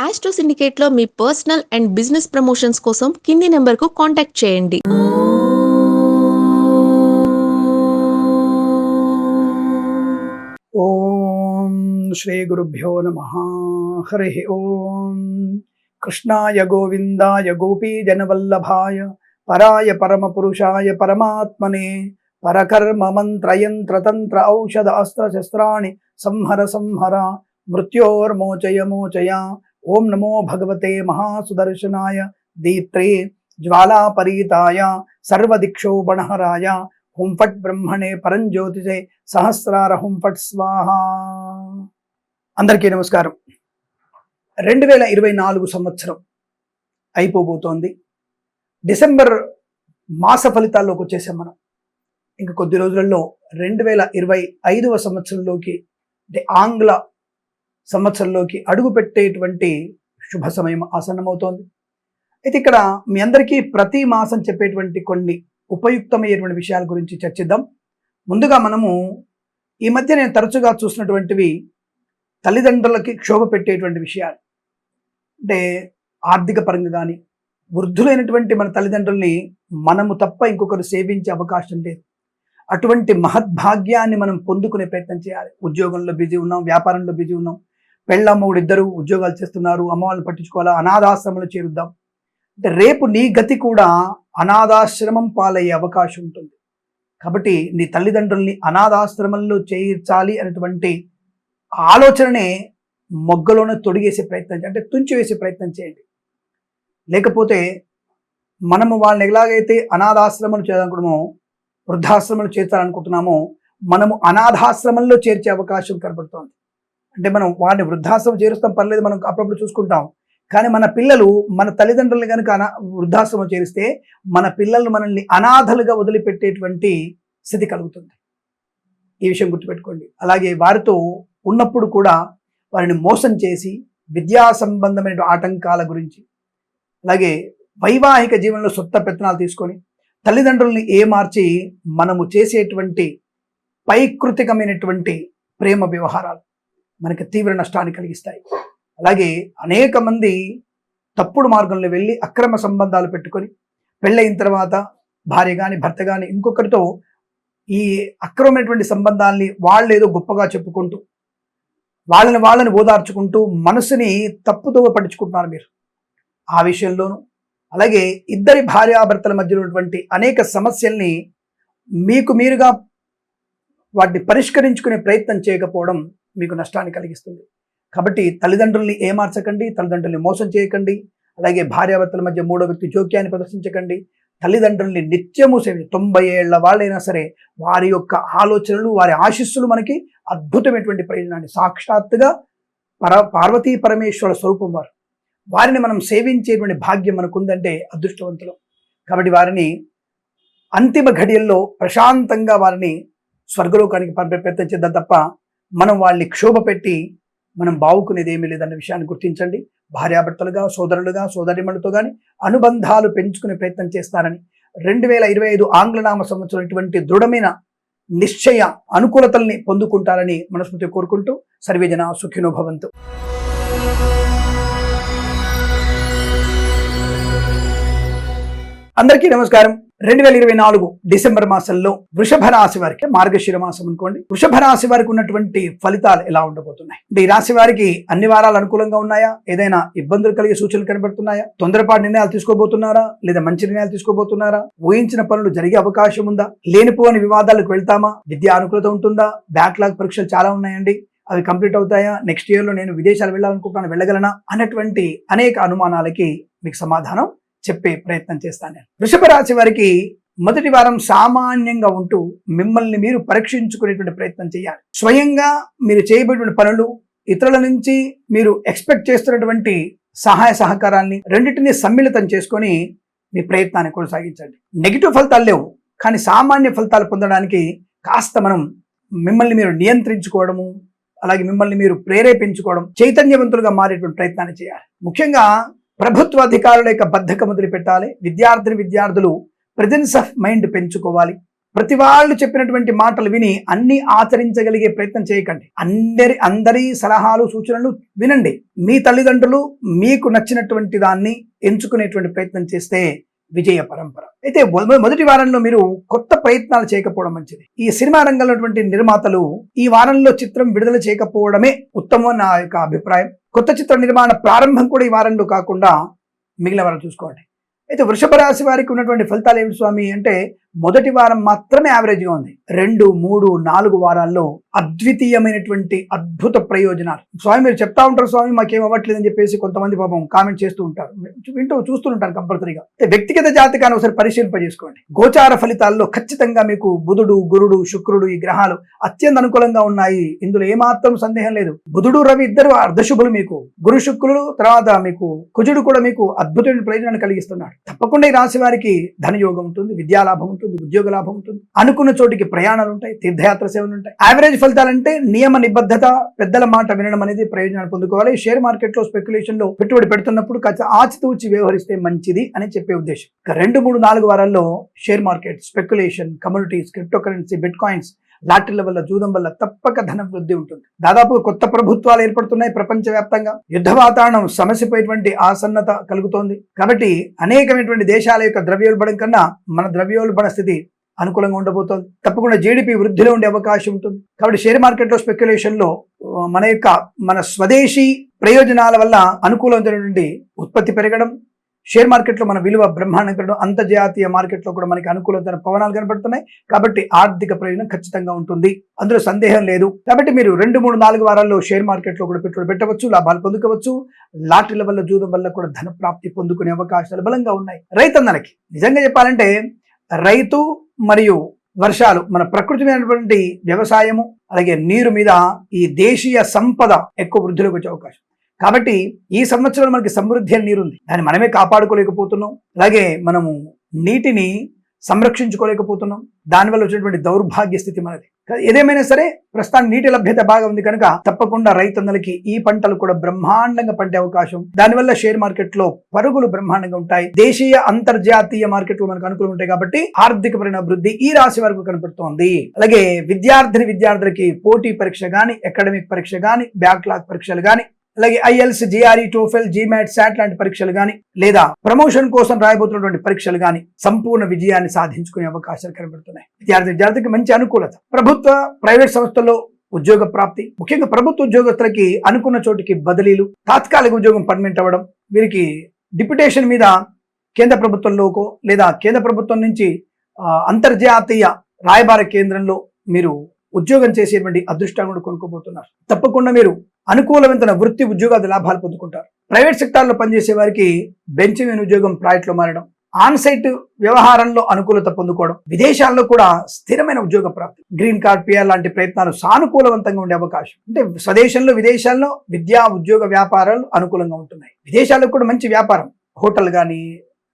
Astro సిండికేట్లో మీ personal and business promotions కోసం కింది నెంబర్కు కాంటాక్ట్ చేయండి. ఓం శ్రీ గురుభ్యో నమః. హరి ఓం. కృష్ణాయ గోవిందాయ గోపీజనవల్లభాయ పరాయ పరమపురుషాయ పరమాత్మనే పరకర్మ మంత్రయంత్రతంత్ర ఔషధ అస్త్ర శస్త్రాణి సంహర సంహర మృత్యోర్మోచయ మోచయ. ఓం నమో భగవతే మహాసుదర్శనాయ దీప్త్రే జ్వాలాపరీతాయ సర్వదిక్షోపణహరాయ హుం ఫట్ బ్రహ్మణే పరంజ్యోతిషే సహస్రార హుం ఫట్ స్వాహ. అందరికీ నమస్కారం. 2024 సంవత్సరం అయిపోబోతోంది. డిసెంబర్ మాస ఫలితాల్లోకి వచ్చేసాం మనం. ఇంకా కొద్ది రోజులలో 2025వ సంవత్సరంలోకి, అంటే ఆంగ్ల సంవత్సరంలోకి అడుగు పెట్టేటువంటి శుభ సమయం ఆసన్నమవుతోంది. అయితే ఇక్కడ మీ అందరికీ ప్రతి మాసం చెప్పేటువంటి కొన్ని ఉపయుక్తమయ్యేటువంటి విషయాల గురించి చర్చిద్దాం. ముందుగా మనము ఈ మధ్య నేను తరచుగా చూసినటువంటివి తల్లిదండ్రులకి క్షోభ పెట్టేటువంటి విషయాలు. అంటే ఆర్థిక పరంగా కానీ, వృద్ధులైనటువంటి మన తల్లిదండ్రుల్ని మనము తప్ప ఇంకొకరు సేవించే అవకాశం లేదు. అటువంటి మహద్భాగ్యాన్ని మనం పొందుకునే ప్రయత్నం చేయాలి. ఉద్యోగంలో బిజీ ఉన్నాం, వ్యాపారంలో బిజీ ఉన్నాం, పెళ్ళమ్మగుడు ఇద్దరు ఉద్యోగాలు చేస్తున్నారు, అమ్మ వాళ్ళని పట్టించుకోవాలా, అనాథాశ్రమంలో చేరుద్దాం. అంటే రేపు నీ గతి కూడా అనాథాశ్రమం పాలయ్యే అవకాశం ఉంటుంది. కాబట్టి నీ తల్లిదండ్రుల్ని అనాథాశ్రమంలో చేర్చాలి అనేటువంటి ఆలోచననే మొగ్గలోనే తొడిగేసే ప్రయత్నం, అంటే తుంచివేసే ప్రయత్నం చేయండి. లేకపోతే మనము వాళ్ళని ఎలాగైతే అనాథాశ్రమం చేయాలనుకుంటున్నామో, వృద్ధాశ్రమంలో చేర్చాలనుకుంటున్నామో, మనము అనాథాశ్రమంలో చేర్చే అవకాశం కనబడుతోంది. అంటే మనం వాడిని వృద్ధాశ్రమం చేరుస్తాం, పర్లేదు, మనం అప్పుడప్పుడు చూసుకుంటాం. కానీ మన పిల్లలు మన తల్లిదండ్రుల్ని కనుక వృద్ధాశ్రమం చేరిస్తే మన పిల్లలు మనల్ని అనాథలుగా వదిలిపెట్టేటువంటి స్థితి కలుగుతుంది. ఈ విషయం గుర్తుపెట్టుకోండి. అలాగే వారితో ఉన్నప్పుడు కూడా వారిని మోసం చేసి విద్యా సంబంధమైన ఆటంకాల గురించి, అలాగే వైవాహిక జీవనంలో సొంత పెత్తనాలు తీసుకొని తల్లిదండ్రుల్ని ఏమార్చి మనము చేసేటువంటి పైకృతికమైనటువంటి ప్రేమ వ్యవహారాలు మనకి తీవ్ర నష్టాన్ని కలిగిస్తాయి. అలాగే అనేక మంది తప్పుడు మార్గంలో వెళ్ళి అక్రమ సంబంధాలు పెట్టుకొని పెళ్ళయిన తర్వాత భార్య కానీ భర్త కానీ ఇంకొకరితో ఈ అక్రమమైనటువంటి సంబంధాల్ని వాళ్ళు ఏదో గొప్పగా చెప్పుకుంటూ వాళ్ళని ఓదార్చుకుంటూ మనసుని తప్పుతో పట్టించుకుంటున్నారు మీరు. ఆ విషయంలోనూ అలాగే ఇద్దరి భార్యాభర్తల మధ్య ఉన్నటువంటి అనేక సమస్యల్ని మీకు మీరుగా వాటిని పరిష్కరించుకునే ప్రయత్నం చేయకపోవడం మీకు నష్టాన్ని కలిగిస్తుంది. కాబట్టి తల్లిదండ్రుల్ని ఏమార్చకండి, తల్లిదండ్రుల్ని మోసం చేయకండి. అలాగే భార్యాభర్తల మధ్య మూడో వ్యక్తి జోక్యాన్ని ప్రదర్శించకండి. తల్లిదండ్రుల్ని నిత్యము సేవ, 90 ఏళ్ల వాళ్ళైనా సరే వారి యొక్క ఆలోచనలు, వారి ఆశీస్సులు మనకి అద్భుతమైనటువంటి ప్రయోజనాన్ని, సాక్షాత్తుగా పార్వతీ పరమేశ్వర స్వరూపం వారు. వారిని మనం సేవించేటువంటి భాగ్యం మనకుందంటే అదృష్టవంతులు. కాబట్టి వారిని అంతిమ ఘడియల్లో ప్రశాంతంగా వారిని స్వర్గలోకానికి పంపే ప్రయత్నం చేద్దాం తప్ప మనం వాళ్ళని క్షోభ పెట్టి మనం బావుకునేది ఏమీ లేదన్న విషయాన్ని గుర్తించండి. భార్యాభర్తలుగా, సోదరులుగా, సోదరిమణులతో కానీ అనుబంధాలు పెంచుకునే ప్రయత్నం చేస్తారని 2025 ఆంగ్లనామ సంవత్సరం ఇటువంటి దృఢమైన నిశ్చయ అనుకూలతల్ని పొందుకుంటారని మనస్ఫూర్తిగా కోరుకుంటూ సర్వేజన సుఖినో భవంతు. అందరికీ నమస్కారం. 2024 డిసెంబర్ మాసంలో వృషభ రాశి వారికి, మార్గశిర మాసం అనుకోండి, వృషభ రాశి వారికి ఉన్నటువంటి ఫలితాలు ఎలా ఉండబోతున్నాయి? అంటే ఈ రాశి వారికి అన్ని వారాలు అనుకూలంగా ఉన్నాయా? ఏదైనా ఇబ్బందులు కలిగే సూచనలు కనబడుతున్నాయా? తొందరపాటు నిర్ణయాలు తీసుకోబోతున్నారా? లేదా మంచి నిర్ణయాలు తీసుకోబోతున్నారా? ఊహించిన పనులు జరిగే అవకాశం ఉందా? లేనిపోని వివాదాలకు వెళ్తామా? విద్యా అనుకూలత ఉంటుందా? బ్యాక్లాగ్ పరీక్షలు చాలా ఉన్నాయండి, అవి కంప్లీట్ అవుతాయా? నెక్స్ట్ ఇయర్లో నేను విదేశాలు వెళ్ళాలనుకుంటున్నాను, వెళ్ళగలనా? అన్నటువంటి అనేక అనుమానాలకి మీకు సమాధానం చెప్పే ప్రయత్నం చేస్తాను నేను. వృషభ రాశి వారికి మొదటి వారం సామాన్యంగా ఉంటూ మిమ్మల్ని మీరు పరీక్షించుకునేటువంటి ప్రయత్నం చేయాలి. స్వయంగా మీరు చేయబడిన పనులు, ఇతరుల నుంచి మీరు ఎక్స్పెక్ట్ చేస్తున్నటువంటి సహాయ సహకారాన్ని రెండింటినీ సమ్మిళితం చేసుకొని మీ ప్రయత్నాన్ని కొనసాగించండి. నెగిటివ్ ఫలితాలు లేవు, కానీ సామాన్య ఫలితాలు పొందడానికి కాస్త మనం మిమ్మల్ని మీరు నియంత్రించుకోవడము, అలాగే మిమ్మల్ని మీరు ప్రేరేపించుకోవడం, చైతన్యవంతులుగా మారేటువంటి ప్రయత్నాన్ని చేయాలి. ముఖ్యంగా ప్రభుత్వ అధికారుల యొక్క బద్ధకం వదిలిపెట్టాలి. విద్యార్థులు ప్రెజెన్స్ ఆఫ్ మైండ్ పెంచుకోవాలి. ప్రతి వాళ్ళు చెప్పినటువంటి మాటలు విని అన్ని ఆచరించగలిగే ప్రయత్నం చేయకండి. అందరి సలహాలు సూచనలు వినండి. మీ తల్లిదండ్రులు మీకు నచ్చినటువంటి దాన్ని ఎంచుకునేటువంటి ప్రయత్నం చేస్తే విజయ పరంపర. అయితే మొదటి వారంలో మీరు కొత్త ప్రయత్నాలు చేయకపోవడం మంచిది. ఈ సినిమా రంగంలో నిర్మాతలు ఈ వారంలో చిత్రం విడుదల చేయకపోవడమే ఉత్తమం నా యొక్క అభిప్రాయం. కొత్త చిత్ర నిర్మాణ ప్రారంభం కూడా ఈ వారంలో కాకుండా మిగిలిన వారం చూసుకోండి. అయితే వృషభ రాశి వారికి ఉన్నటువంటి ఫలితాలు ఏమిటి స్వామి అంటే, మొదటి వారం మాత్రమే యావరేజ్గా ఉంది. 2, 3, 4 వారాల్లో అద్వితీయమైనటువంటి అద్భుత ప్రయోజనాలు. స్వామి మీరు చెప్తా ఉంటారు స్వామి మాకేం అవ్వట్లేదని చెప్పేసి కొంతమంది పాపం కామెంట్ చేస్తూ ఉంటారు, చూస్తూ ఉంటారు కంపల్సరీగా. వ్యక్తిగత జాతకాన్ని ఒకసారి పరిశీలింపజేసుకోండి. గోచార ఫలితాల్లో ఖచ్చితంగా మీకు బుధుడు, గురుడు, శుక్రుడు ఈ గ్రహాలు అత్యంత అనుకూలంగా ఉన్నాయి. ఇందులో ఏమాత్రం సందేహం లేదు. బుధుడు, రవి ఇద్దరు అర్ధశుభులు మీకు. గురు, శుక్రుడు, తర్వాత మీకు కుజుడు కూడా మీకు అద్భుతమైన ప్రయోజనాన్ని కలిగిస్తున్నాడు. తప్పకుండా ఈ రాశి వారికి ధనయోగం ఉంటుంది, విద్యాలాభం ఉంటుంది, ఉద్యోగ లాభం ఉంటుంది, అనుకున్న చోటికి ప్రయాణాలు ఉంటాయి, తీర్థయాత్ర సేవలు ఉంటాయి. యావరేజ్ ఫలితాలంటే నియమ నిబద్ధత, పెద్దల మాట వినడం అనేది ప్రయోజనాలు పొందుకోవాలి. షేర్ మార్కెట్ లో స్పెక్యులేషన్ లో పెట్టుబడి పెడుతున్నప్పుడు ఆచితూచి వ్యవహరిస్తే మంచిది అని చెప్పే ఉద్దేశం. 2, 3, 4 వారాల్లో share market, speculation, communities, crypto currency, bitcoins, లాటరీల వల్ల, జూదం వల్ల తప్పక ధన వృద్ధి ఉంటుంది. దాదాపు కొత్త ప్రభుత్వాలు ఏర్పడుతున్నాయి ప్రపంచవ్యాప్తంగా. యుద్ధ వాతావరణం సమస్యపోయేటువంటి ఆసన్నత కలుగుతోంది. కాబట్టి అనేకమైనటువంటి దేశాల యొక్క ద్రవ్యోల్బణం కన్నా మన ద్రవ్యోల్బణ స్థితి అనుకూలంగా ఉండబోతోంది. తప్పకుండా జీడిపి వృద్ధిలో ఉండే అవకాశం ఉంటుంది. కాబట్టి షేర్ మార్కెట్ లో, స్పెక్యులేషన్ లో మన స్వదేశీ ప్రయోజనాల వల్ల అనుకూలమైనటువంటి ఉత్పత్తి పెరగడం, షేర్ మార్కెట్లో మన విలువ బ్రహ్మాండం పెరగడం, అంతర్జాతీయ మార్కెట్లో కూడా మనకి అనుకూలమైన పవనాలు కనబడుతున్నాయి. కాబట్టి ఆర్థిక ప్రయోజనం ఖచ్చితంగా ఉంటుంది, అందులో సందేహం లేదు. కాబట్టి మీరు 2, 3, 4 వారాల్లో షేర్ మార్కెట్లో కూడా పెట్టుబడి పెట్టవచ్చు, లాభాలు పొందుకోవచ్చు. లాటరీల వల్ల, జూదం వల్ల కూడా ధన ప్రాప్తి పొందుకునే అవకాశాలు బలంగా ఉన్నాయి. రైతన్నలకి నిజంగా చెప్పాలంటే రైతు మరియు వర్షాలు, మన ప్రకృతిమైనటువంటి వ్యవసాయము, అలాగే నీరు మీద ఈ దేశీయ సంపద ఎక్కువ వృద్ధిలోకి వచ్చే అవకాశం. కాబట్టి ఈ సంవత్సరంలో మనకి సమృద్ధి అని నీరు ఉంది, దాన్ని మనమే కాపాడుకోలేకపోతున్నాం. అలాగే మనము నీటిని సంరక్షించుకోలేకపోతున్నాం. దానివల్ల వచ్చేటువంటి దౌర్భాగ్య స్థితి మనది. ఏదేమైనా సరే ప్రస్తుతానికి నీటి లభ్యత బాగా ఉంది కనుక తప్పకుండా రైతన్నలకి ఈ పంటలు కూడా బ్రహ్మాండంగా పండే అవకాశం. దానివల్ల షేర్ మార్కెట్ లో పరుగులు బ్రహ్మాండంగా ఉంటాయి. దేశీయ, అంతర్జాతీయ మార్కెట్ మనకు అనుకూలంగా ఉంటాయి. కాబట్టి ఆర్థికపరమైన అభివృద్ధి ఈ రాశి వరకు కనపడుతోంది. అలాగే విద్యార్థులకి పోటీ పరీక్ష గాని, అకాడమిక్ పరీక్ష గాని, బ్యాక్లాగ్ పరీక్షలు గాని, అలాగే IELTS, GRE, TOEFL, GMAT, SAT లాంటి పరీక్షలు కానీ, లేదా ప్రమోషన్ కోసం రాయబోతున్నటువంటి పరీక్షలు కానీ సంపూర్ణ విజయాన్ని సాధించుకునే అవకాశాలు కనబడుతున్నాయి. విద్యార్థికి మంచి అనుకూలత. ప్రభుత్వ, ప్రైవేట్ సంస్థల్లో ఉద్యోగ ప్రాప్తి, ముఖ్యంగా ప్రభుత్వ ఉద్యోగస్తులకి అనుకున్న చోటికి బదిలీలు, తాత్కాలిక ఉద్యోగం పర్మనెంట్ అవ్వడం, వీరికి డిప్యుటేషన్ మీద కేంద్ర ప్రభుత్వంలోకో లేదా కేంద్ర ప్రభుత్వం నుంచి అంతర్జాతీయ రాయబార కేంద్రంలో మీరు ఉద్యోగం చేసేటువంటి అదృష్టాన్ని కూడా కొనుక్కోబోతున్నారు. తప్పకుండా మీరు అనుకూలమైన వృత్తి, ఉద్యోగాల లాభాలు పొందుకుంటారు. ప్రైవేట్ సెక్టార్లో పనిచేసే వారికి బెంచ్ మీద ఉద్యోగం ప్రాజెక్ట్లో మారడం, ఆన్ సైట్ వ్యవహారంలో అనుకూలత పొందుకోవడం, విదేశాల్లో కూడా స్థిరమైన ఉద్యోగ ప్రాప్తి, గ్రీన్ కార్డ్, PR లాంటి ప్రయత్నాలు సానుకూలవంతంగా ఉండే అవకాశం. అంటే స్వదేశంలో, విదేశాల్లో విద్యా, ఉద్యోగ, వ్యాపారాలు అనుకూలంగా ఉంటున్నాయి. విదేశాల్లో కూడా మంచి వ్యాపారం, హోటల్ కానీ,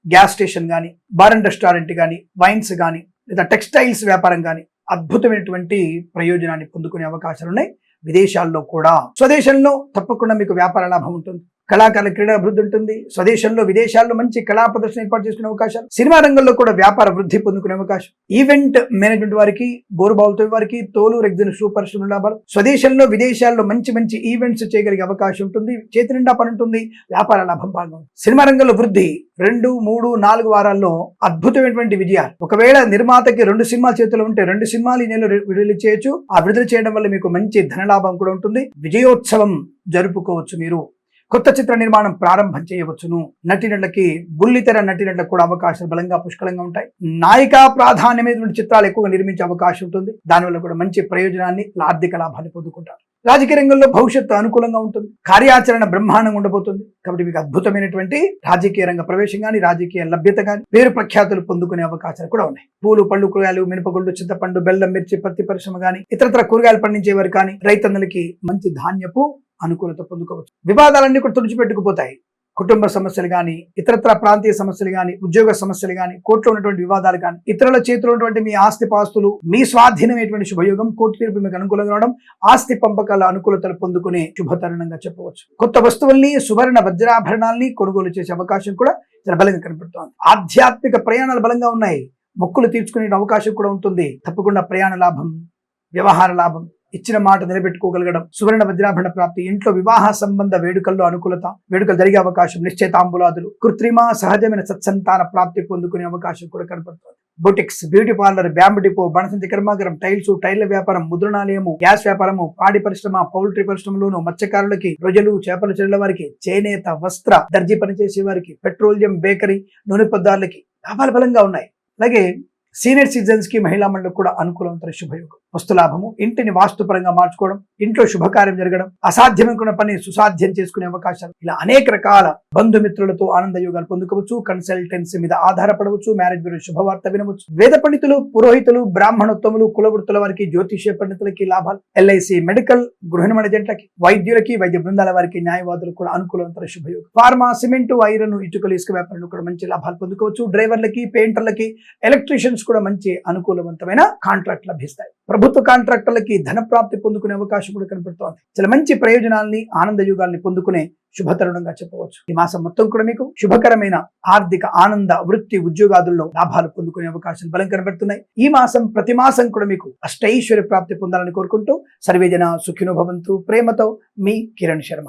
గ్యాస్ స్టేషన్ కానీ, బార్ అండ్ రెస్టారెంట్ కానీ, వైన్స్ కానీ, లేదా టెక్స్టైల్స్ వ్యాపారం కానీ అద్భుతమైనటువంటి ప్రయోజనాన్ని పొందుకునే అవకాశాలు ఉన్నాయి. విదేశాల్లో కూడా, స్వదేశంలో తప్పకుండా మీకు వ్యాపార లాభం ఉంటుంది. కళాకారుల క్రీడా అభివృద్ధి ఉంటుంది. స్వదేశంలో, విదేశాల్లో మంచి కళా ప్రదర్శన ఏర్పాటు చేసుకునే అవకాశాలు. సినిమా రంగంలో కూడా వ్యాపార వృద్ధి పొందుకునే అవకాశం. ఈవెంట్ మేనేజ్మెంట్ వారికి, బోరుబావులతో వారికి, తోలు, రెగ్జిన్, షూ పరిశ్రమల లాభాలు. స్వదేశంలో, విదేశాల్లో మంచి ఈవెంట్స్ చేయగలిగే అవకాశం ఉంటుంది. చేతి నిండా పని ఉంటుంది. వ్యాపార లాభం బాగా ఉంది. సినిమా రంగంలో వృద్ధి 2, 3, 4 వారాల్లో అద్భుతమైనటువంటి విజయాలు. ఒకవేళ నిర్మాతకి 2 సినిమాలు చేతిలో ఉంటే 2 సినిమాలు ఈ నెలలో విడుదల చేయొచ్చు. ఆ విడుదల చేయడం వల్ల మీకు మంచి ధనలాభం కూడా ఉంటుంది. విజయోత్సవం జరుపుకోవచ్చు. మీరు కొత్త చిత్ర నిర్మాణం ప్రారంభం చేయవచ్చును. నటినట్లకి, బుల్లితెర నటినట్లకు కూడా అవకాశాలు బలంగా పుష్కలంగా ఉంటాయి. నాయికా ప్రాధాన్యమైనటువంటి చిత్రాలు ఎక్కువగా నిర్మించే అవకాశం ఉంటుంది. దానివల్ల కూడా మంచి ప్రయోజనాన్ని, ఆర్థిక లాభాన్ని పొందుకుంటారు. రాజకీయ రంగంలో భవిష్యత్తు అనుకూలంగా ఉంటుంది. కార్యాచరణ బ్రహ్మాండంగా ఉండబోతుంది. కాబట్టి మీకు అద్భుతమైనటువంటి రాజకీయ రంగ ప్రవేశం కానీ, రాజకీయ లభ్యత కానీ, పేరు ప్రఖ్యాతులు పొందుకునే అవకాశాలు కూడా ఉన్నాయి. పూలు, పళ్ళు, కూరగాయలు, మినపగుళ్ళు, చింతపండు, బెల్లం, మిర్చి, పత్తి పరిశ్రమ కానీ, ఇతరత్ర కూరగాయలు పండించేవారు కానీ, రైతన్నలకి మంచి ధాన్యపు అనుకూలత పొందుకోవచ్చు. వివాదాలన్నీ కూడా తుడిచిపెట్టుకుపోతాయి. కుటుంబ సమస్యలు కానీ, ఇతరత్ర ప్రాంతీయ సమస్యలు కానీ, ఉద్యోగ సమస్యలు కానీ, కోర్టులో ఉన్నటువంటి వివాదాలు కానీ, ఇతరుల చేతిలో ఉన్నటువంటి మీ ఆస్తి పాస్తులు మీ స్వాధీనమైనటువంటి శుభయోగం, కోర్టు తీర్పు మీకు అనుకూలంగా రావడం, ఆస్తి పంపకాల అనుకూలతలు పొందుకునే శుభతరుణంగా చెప్పవచ్చు. కొత్త వస్తువుల్ని, సువర్ణ వజ్రాభరణాలని కొనుగోలు చేసే అవకాశం కూడా చాలా బలంగా కనపడుతోంది. ఆధ్యాత్మిక ప్రయాణాలు బలంగా ఉన్నాయి. మొక్కులు తీర్చుకునే అవకాశం కూడా ఉంటుంది. తప్పకుండా ప్రయాణ లాభం, వ్యవహార లాభం, ఇచ్చిన మాట నిలబెట్టుకోగలగడం, సువర్ణ వజ్రాభరణ ప్రాప్తి, ఇంట్లో వివాహ సంబంధ వేడుకల్లో అనుకూలత, వేడుకలు జరిగే అవకాశం, నిశ్చయితాంబులాదులు, కృత్రిమ సహజమైన సత్సంతాన ప్రాప్తి పొందుకునే అవకాశం కూడా కనపడుతుంది. Boutiques, beauty parlour, bamboo depot, బణసంచి కర్మాగారం, టైర్ల వ్యాపారం, ముద్రణాలయము, గ్యాస్ వ్యాపారము, పాడి పరిశ్రమ, పౌల్ట్రీ పరిశ్రమలోను, మత్స్యకారులకి, రొయ్యలు, చేపలు చెల్లెల వారికి, చేనేత, వస్త్ర, దర్జీ పనిచేసే వారికి, పెట్రోలియం, బేకరీ, నూనె పదార్థాలకి లాభాలు బలంగా ఉన్నాయి. అలాగే సీనియర్ సిటిజన్స్ కి, మహిళా మండలికి కూడా అనుకూలవంతర శుభయోగం. వస్తులాభము, ఇంటిని వాస్తుపరంగా మార్చుకోవడం, ఇంట్లో శుభకార్యం జరగడం, అసాధ్యమనుకున్న పని సుసాధ్యం చేసుకునే అవకాశాలు, ఇలా అనేక రకాల బంధుమిత్రులతో ఆనంద యోగాలు పొందుకోవచ్చు. కన్సల్టెన్సీ మీద ఆధారపడవచ్చు. మ్యారేజ్ బ్యూరో శుభవార్త వినవచ్చు. వేద పండితులు, పురోహితులు, బ్రాహ్మణోత్తములు, కులవృత్తుల వారికి, జ్యోతిష్య పండితులకి లాభాలు. ఎల్ఐసి, మెడికల్, గృహ నిర్మాణ జంటలకి, వైద్యులకి, వైద్య బృందాల వారికి, న్యాయవాదులకు కూడా అనుకూలవంతర శుభయోగం. ఫార్మా, సిమెంటు, ఐరన్, ఇటుకలు, ఇసుక వ్యాపారులు కూడా మంచి లాభాలు పొందుకోవచ్చు. డ్రైవర్లకి, పెయింటర్లకి, ఎలక్ట్రీషియన్స్ కూడా మంచి అనుకూలవంతమైన కాంట్రాక్ట్ లభిస్తాయి. ప్రభుత్వ కాంట్రాక్టర్లకి ధన ప్రాప్తి పొందుకునే అవకాశం కూడా కనబడుతోంది. చాలా మంచి ప్రయోజనాల్ని, ఆనంద యుగాల్ని పొందుకునే శుభతరుణంగా చెప్పవచ్చు. ఈ మాసం మొత్తం కూడా మీకు శుభకరమైన ఆర్థిక, ఆనంద, వృత్తి, ఉద్యోగాదుల్లో లాభాలు పొందుకునే అవకాశాలు బలం కనబడుతున్నాయి. ఈ మాసం ప్రతి మాసం కూడా మీకు అష్టైశ్వర్య ప్రాప్తి పొందాలని కోరుకుంటూ సర్వేజన సుఖినో భవంతు. ప్రేమతో మీ కిరణ్ శర్మ.